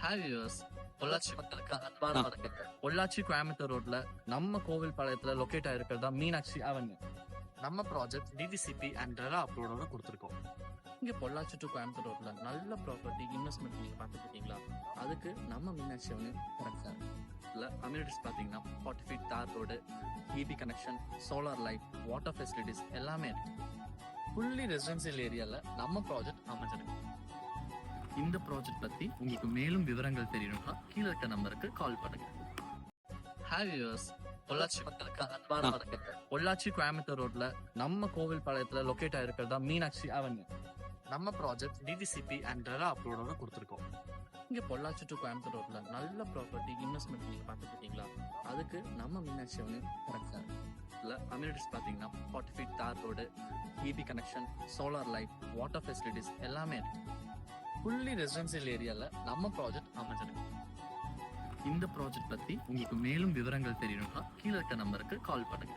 Hi viewers, Pollachi மக்களுக்கு அன்பான வணக்கங்கள். பொள்ளாச்சி கோயம்புத்தூர் ரோட்ல நம்ம கோவில் பாளையத்துல லொக்கேட் ஆயிருக்கிறதா மீனாட்சி அவென்யூ. நம்ம ப்ராஜெக்ட் டிடிசிபி அண்ட் ரெரா அப்ரூவோட கொடுத்துருக்கோம். இங்க பொள்ளாச்சி டு கோயம்புத்தூர் ரோட்ல நல்ல ப்ராப்பர்ட்டி இன்வெஸ்ட்மெண்ட் நீங்க பார்த்துட்டு இருக்கீங்களா? அதுக்கு நம்ம மீனாட்சி அவென்யூ கரெக்டா இல்ல. அம்யூனிட்டிஸ் பாத்தீங்கன்னா 40 ஃபீட் தார் road, EB connection, solar light, water facilities எல்லாமே இருக்கு. ஃபுல்லி ரெசிடென்சியல் ஏரியால நம்ம ப்ராஜெக்ட் அமைஞ்சிருக்கு. இந்த ப்ராஜெக்ட் பத்தி உங்களுக்கு மேலும் விவரங்கள் தெரியணும்னா கீழே இருக்க நம்பருக்கு கால் பண்ணுங்க. ஹாய் வியூவர்ஸ், பொள்ளாச்சி மக்களுக்கு அன்பான வணக்கங்கள். பொள்ளாச்சி கோயம்புத்தூர் ரோட்ல நம்ம கோவில் பாளையத்துல லொக்கேட் ஆயிருக்கிறதா மீனாட்சி அவென்யூ. நம்ம ப்ராஜெக்ட் டிடிசிபி அண்ட் ரெரா அப்ரூவோட கொடுத்துருக்கோம். இங்க பொள்ளாச்சி டு கோயம்புத்தூர் ரோட்ல நல்ல ப்ராப்பர்ட்டி இன்வெஸ்ட்மெண்ட் நீங்க பார்த்துட்டு இருக்கீங்களா? அதுக்கு நம்ம மீனாட்சி அவென்யூ கரெக்டா இல்ல. அம்யூனிட்டிஸ் பாத்தீங்கன்னா 40 ஃபீட் தார் road, EB connection, solar light, water facilities எல்லாமே இருக்கு. ஃபுல்லி ரெசிடென்சியல் ஏரியால நம்ம ப்ராஜெக்ட் அமைஞ்சிருக்கு. இந்த ப்ராஜெக்ட் பத்தி உங்களுக்கு மேலும் விவரங்கள் தெரியணும்னா கீழே இருக்க நம்பருக்கு கால் பண்ணுங்க.